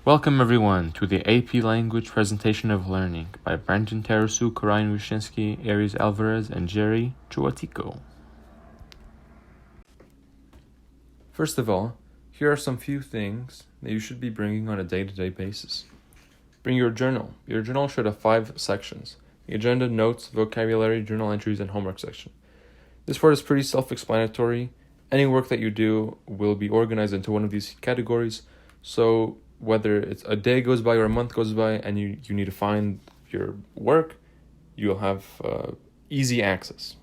Welcome everyone to the AP Language Presentation of Learning by Brandon Tarasu, Karayan Wyshinsky, Aryss Alvarez, and Jerry Chuatico. First of all, here are some few things that you should be bringing on a day-to-day basis. Bring your journal. Your journal should have 5 sections: the agenda, notes, vocabulary, journal entries, and homework section. This part is pretty self-explanatory. Any work that you do will be organized into one of these categories, so whether it's a day goes by or a month goes by and you need to find your work, you'll have easy access.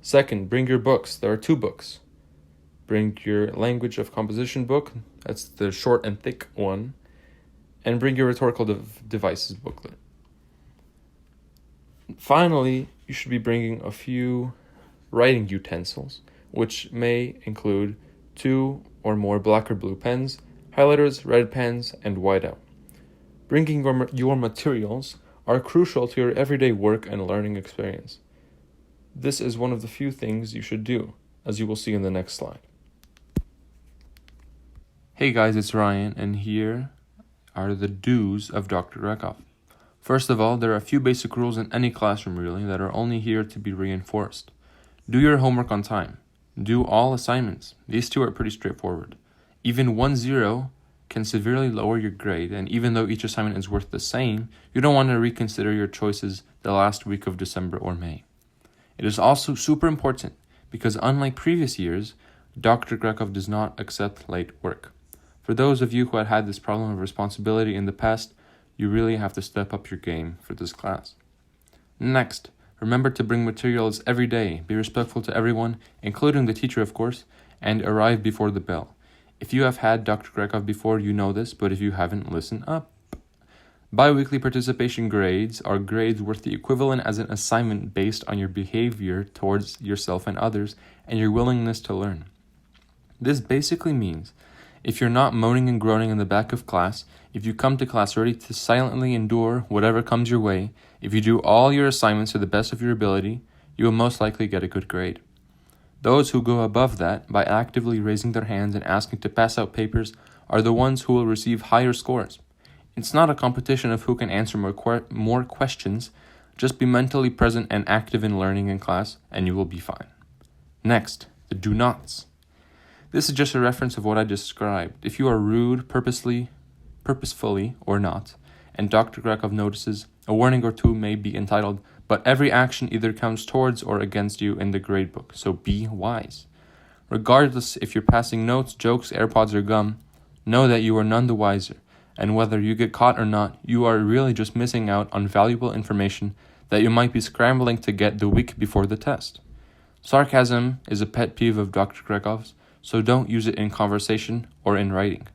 Second, bring your books. There are 2 books. Bring your language of composition book, that's the short and thick one, and bring your rhetorical devices booklet. Finally, you should be bringing a few writing utensils, which may include 2 or more black or blue pens, highlighters, red pens, and whiteout. Bringing your materials are crucial to your everyday work and learning experience. This is one of the few things you should do, as you will see in the next slide. Hey guys, it's Ryan, and here are the do's of Dr. Grekov. First of all, there are a few basic rules in any classroom really that are only here to be reinforced. Do your homework on time. Do all assignments. These 2 are pretty straightforward. Even 1-0 can severely lower your grade, and even though each assignment is worth the same, you don't want to reconsider your choices the last week of December or May. It is also super important because unlike previous years, Dr. Grekov does not accept late work. For those of you who had this problem of responsibility in the past, you really have to step up your game for this class. Next, remember to bring materials every day, be respectful to everyone, including the teacher of course, and arrive before the bell. If you have had Dr. Grekov before, you know this, but if you haven't, listen up. Bi-weekly participation grades are grades worth the equivalent as an assignment based on your behavior towards yourself and others and your willingness to learn. This basically means if you're not moaning and groaning in the back of class, if you come to class ready to silently endure whatever comes your way, if you do all your assignments to the best of your ability, you will most likely get a good grade. Those who go above that by actively raising their hands and asking to pass out papers are the ones who will receive higher scores. It's not a competition of who can answer more questions. Just be mentally present and active in learning in class, and you will be fine. Next, the do nots. This is just a reference of what I described. If you are rude, purposefully or not, and Dr. Grekov notices, a warning or 2 may be entitled, "But every action either counts towards or against you in the gradebook, so be wise." Regardless if you're passing notes, jokes, AirPods, or gum, know that you are none the wiser, and whether you get caught or not, you are really just missing out on valuable information that you might be scrambling to get the week before the test. Sarcasm is a pet peeve of Dr. Grekov's, so don't use it in conversation or in writing.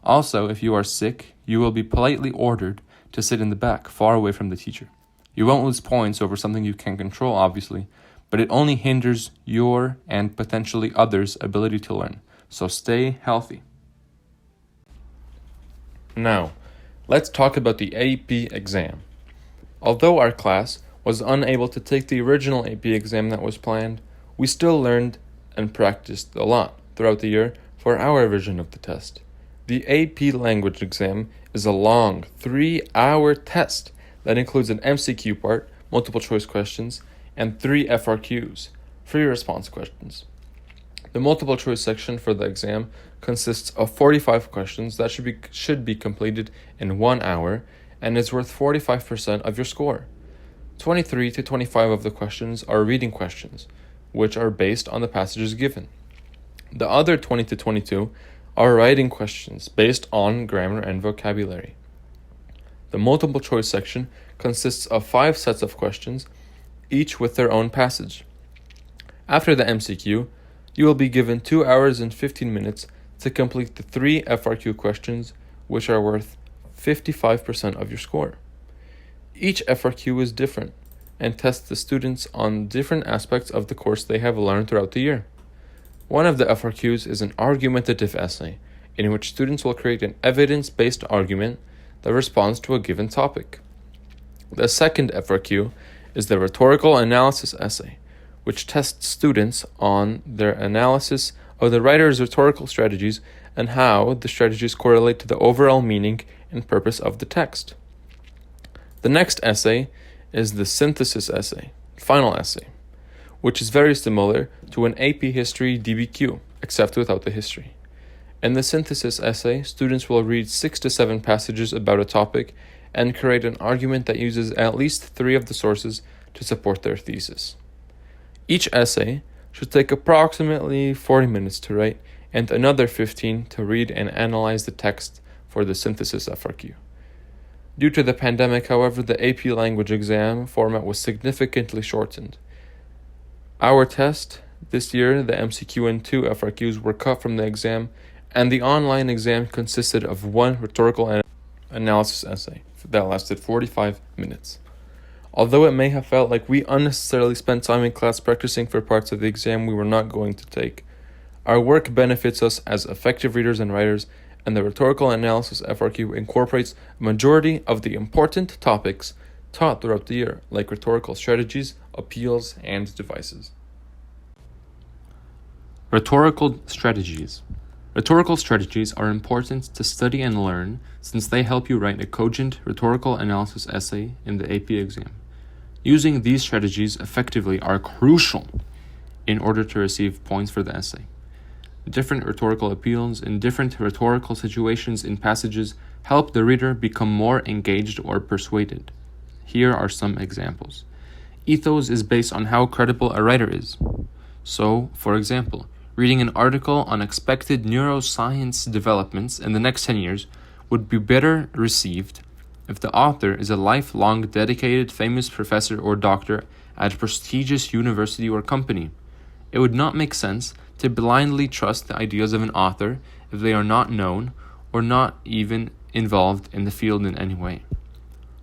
Also, if you are sick, you will be politely ordered to sit in the back, far away from the teacher. You won't lose points over something you can't control, obviously, but it only hinders your and potentially others' ability to learn. So stay healthy. Now, let's talk about the AP exam. Although our class was unable to take the original AP exam that was planned, we still learned and practiced a lot throughout the year for our version of the test. The AP language exam is a long 3-hour test that includes an MCQ part, multiple choice questions, and 3 FRQs, free response questions. The multiple choice section for the exam consists of 45 questions that should be completed in 1 hour and is worth 45% of your score. 23 to 25 of the questions are reading questions, which are based on the passages given. The other 20 to 22 are writing questions based on grammar and vocabulary. The multiple choice section consists of 5 sets of questions, each with their own passage. After the MCQ, you will be given 2 hours and 15 minutes to complete the 3 FRQ questions, which are worth 55% of your score. Each FRQ is different and tests the students on different aspects of the course they have learned throughout the year. One of the FRQs is an argumentative essay, in which students will create an evidence-based argument that responds to a given topic. The second FRQ is the rhetorical analysis essay, which tests students on their analysis of the writer's rhetorical strategies and how the strategies correlate to the overall meaning and purpose of the text. The next essay is the synthesis essay, final essay, which is very similar to an AP History DBQ, except without the history. In the synthesis essay, students will read 6 to 7 passages about a topic and create an argument that uses at least 3 of the sources to support their thesis. Each essay should take approximately 40 minutes to write and another 15 to read and analyze the text for the synthesis FRQ. Due to the pandemic, however, the AP language exam format was significantly shortened. Our test this year, the MCQ and 2 FRQs, were cut from the exam, and the online exam consisted of one rhetorical analysis essay that lasted 45 minutes. Although it may have felt like we unnecessarily spent time in class practicing for parts of the exam we were not going to take, our work benefits us as effective readers and writers, and the rhetorical analysis FRQ incorporates a majority of the important topics taught throughout the year, like rhetorical strategies, appeals, and devices. Rhetorical strategies. Rhetorical strategies are important to study and learn since they help you write a cogent rhetorical analysis essay in the AP exam. Using these strategies effectively are crucial in order to receive points for the essay. Different rhetorical appeals in different rhetorical situations in passages help the reader become more engaged or persuaded. Here are some examples. Ethos is based on how credible a writer is. So, for example, reading an article on expected neuroscience developments in the next 10 years would be better received if the author is a lifelong dedicated famous professor or doctor at a prestigious university or company. It would not make sense to blindly trust the ideas of an author if they are not known or not even involved in the field in any way.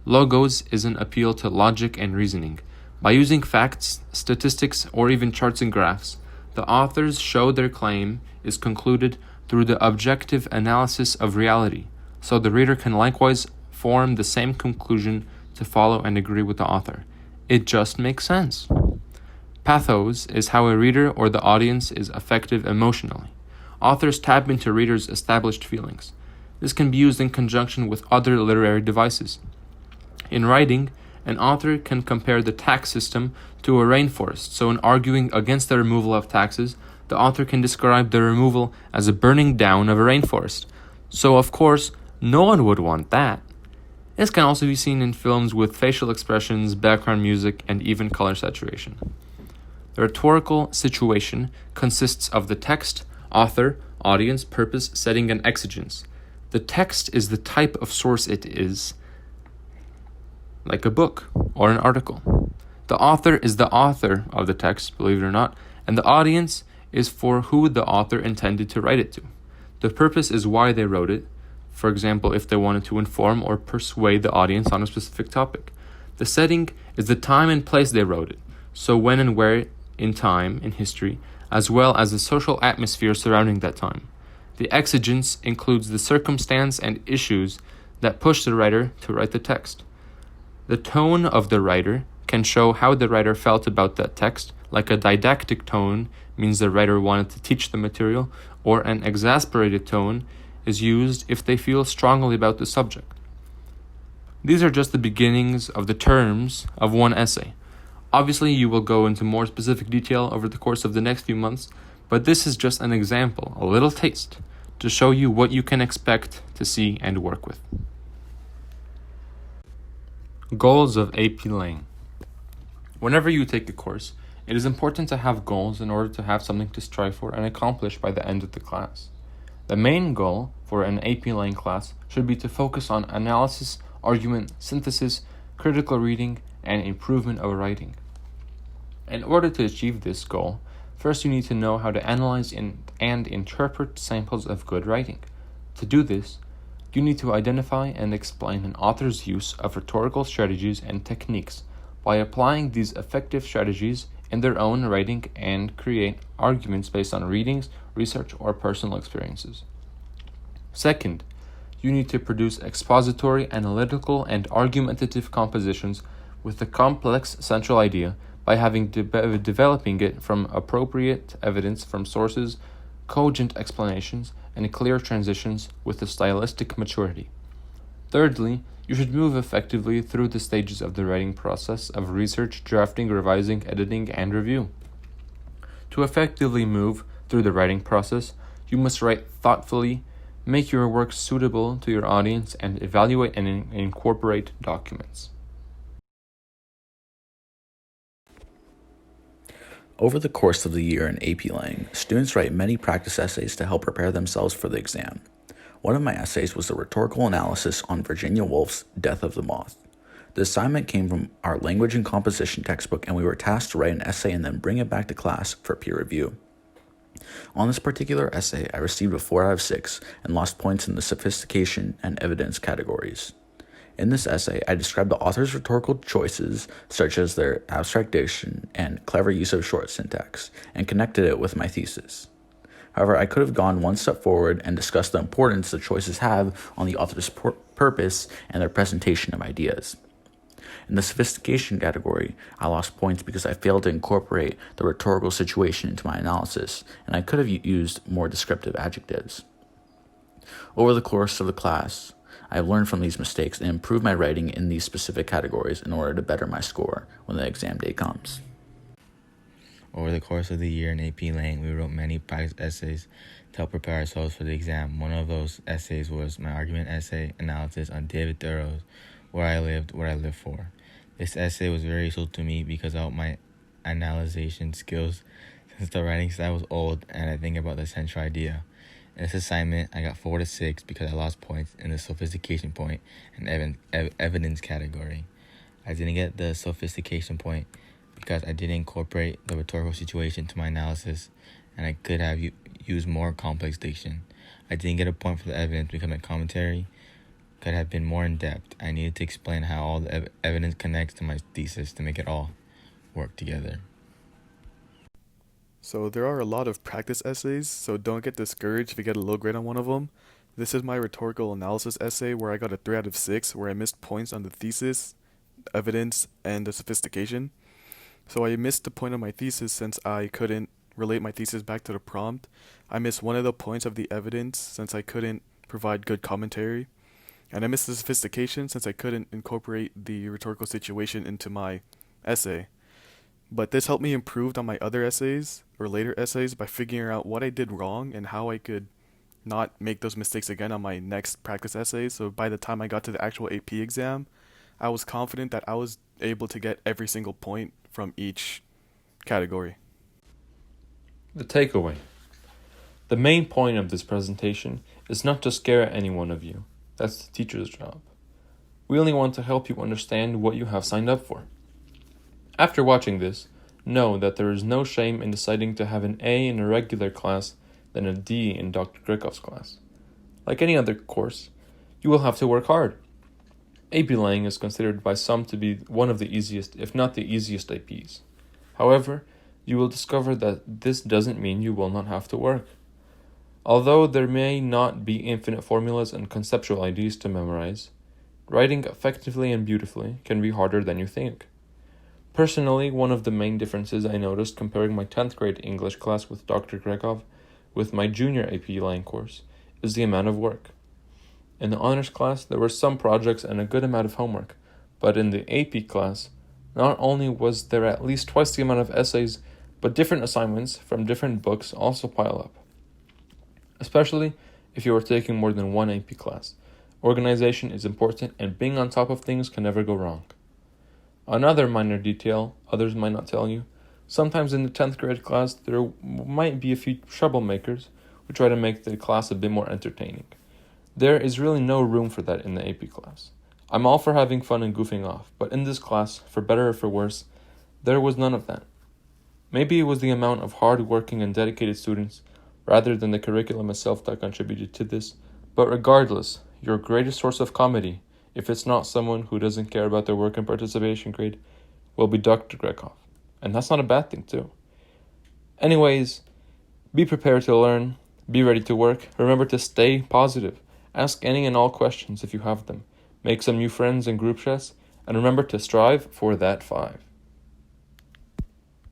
Logos is an appeal to logic and reasoning. By using facts, statistics, or even charts and graphs, the authors show their claim is concluded through the objective analysis of reality, so the reader can likewise form the same conclusion to follow and agree with the author. It just makes sense. Pathos is how a reader or the audience is affected emotionally. Authors tap into readers' established feelings. This can be used in conjunction with other literary devices. In writing, an author can compare the tax system to a rainforest, so in arguing against the removal of taxes, the author can describe the removal as a burning down of a rainforest. So, of course, no one would want that. This can also be seen in films with facial expressions, background music, and even color saturation. The rhetorical situation consists of the text, author, audience, purpose, setting, and exigence. The text is the type of source it is, like a book or an article. The author is the author of the text, believe it or not, and the audience is for who the author intended to write it to. The purpose is why they wrote it, for example, if they wanted to inform or persuade the audience on a specific topic. The setting is the time and place they wrote it, so when and where in time, in history, as well as the social atmosphere surrounding that time. The exigence includes the circumstance and issues that push the writer to write the text. The tone of the writer can show how the writer felt about that text, like a didactic tone means the writer wanted to teach the material, or an exasperated tone is used if they feel strongly about the subject. These are just the beginnings of the terms of one essay. Obviously, you will go into more specific detail over the course of the next few months, but this is just an example, a little taste, to show you what you can expect to see and work with. Goals of AP Lang. Whenever you take a course, it is important to have goals in order to have something to strive for and accomplish by the end of the class. The main goal for an AP Lang class should be to focus on analysis, argument, synthesis, critical reading, and improvement of writing. In order to achieve this goal, first you need to know how to analyze and interpret samples of good writing. To do this, you need to identify and explain an author's use of rhetorical strategies and techniques by applying these effective strategies in their own writing and create arguments based on readings, research, or personal experiences. Second, you need to produce expository, analytical, and argumentative compositions with a complex central idea by having developing it from appropriate evidence from sources cogent explanations, and clear transitions with a stylistic maturity. Thirdly, you should move effectively through the stages of the writing process of research, drafting, revising, editing, and review. To effectively move through the writing process, you must write thoughtfully, make your work suitable to your audience, and evaluate and incorporate documents. Over the course of the year in AP Lang, students write many practice essays to help prepare themselves for the exam. One of my essays was a rhetorical analysis on Virginia Woolf's Death of the Moth. The assignment came from our language and composition textbook, and we were tasked to write an essay and then bring it back to class for peer review. On this particular essay, I received a 4 out of 6 and lost points in the sophistication and evidence categories. In this essay, I described the author's rhetorical choices, such as their abstract diction and clever use of short syntax, and connected it with my thesis. However, I could have gone one step forward and discussed the importance the choices have on the author's purpose and their presentation of ideas. In the sophistication category, I lost points because I failed to incorporate the rhetorical situation into my analysis, and I could have used more descriptive adjectives. Over the course of the class, I have learned from these mistakes and improved my writing in these specific categories in order to better my score when the exam day comes. Over the course of the year in AP Lang, we wrote many practice essays to help prepare ourselves for the exam. One of those essays was my argument essay analysis on David Thoreau's Where I Lived, What I Live For. This essay was very useful to me because of my analyzation skills, since the writing style was old and I think about the central idea. In this assignment, I got 4 to 6 because I lost points in the sophistication point and evidence category. I didn't get the sophistication point because I didn't incorporate the rhetorical situation to my analysis, and I could have used more complex diction. I didn't get a point for the evidence because my commentary could have been more in-depth. I needed to explain how all the evidence connects to my thesis to make it all work together. So there are a lot of practice essays, so don't get discouraged if you get a low grade on one of them. This is my rhetorical analysis essay where I got a 3 out of 6, where I missed points on the thesis, evidence, and the sophistication. So I missed the point of my thesis since I couldn't relate my thesis back to the prompt. I missed one of the points of the evidence since I couldn't provide good commentary. And I missed the sophistication since I couldn't incorporate the rhetorical situation into my essay. But this helped me improve on my other essays or later essays by figuring out what I did wrong and how I could not make those mistakes again on my next practice essay. So by the time I got to the actual AP exam, I was confident that I was able to get every single point from each category. The takeaway. The main point of this presentation is not to scare any one of you. That's the teacher's job. We only want to help you understand what you have signed up for. After watching this, know that there is no shame in deciding to have an A in a regular class than a D in Dr. Grechov's class. Like any other course, you will have to work hard. AP Lang is considered by some to be one of the easiest, if not the easiest APs. However, you will discover that this doesn't mean you will not have to work. Although there may not be infinite formulas and conceptual ideas to memorize, writing effectively and beautifully can be harder than you think. Personally, one of the main differences I noticed comparing my 10th grade English class with Dr. Grechov with my junior AP Lang course is the amount of work. In the honors class, there were some projects and a good amount of homework, but in the AP class, not only was there at least twice the amount of essays, but different assignments from different books also pile up. Especially if you are taking more than one AP class. Organization is important, and being on top of things can never go wrong. Another minor detail others might not tell you, sometimes in the 10th grade class there might be a few troublemakers who try to make the class a bit more entertaining. There is really no room for that in the AP class. I'm all for having fun and goofing off, but in this class, for better or for worse, there was none of that. Maybe it was the amount of hard-working and dedicated students, rather than the curriculum itself, that contributed to this, but regardless, your greatest source of comedy, if it's not someone who doesn't care about their work and participation grade, will be Dr. Grechov. And that's not a bad thing, too. Anyways, be prepared to learn, be ready to work, remember to stay positive, ask any and all questions if you have them, make some new friends in group chats, and remember to strive for that 5.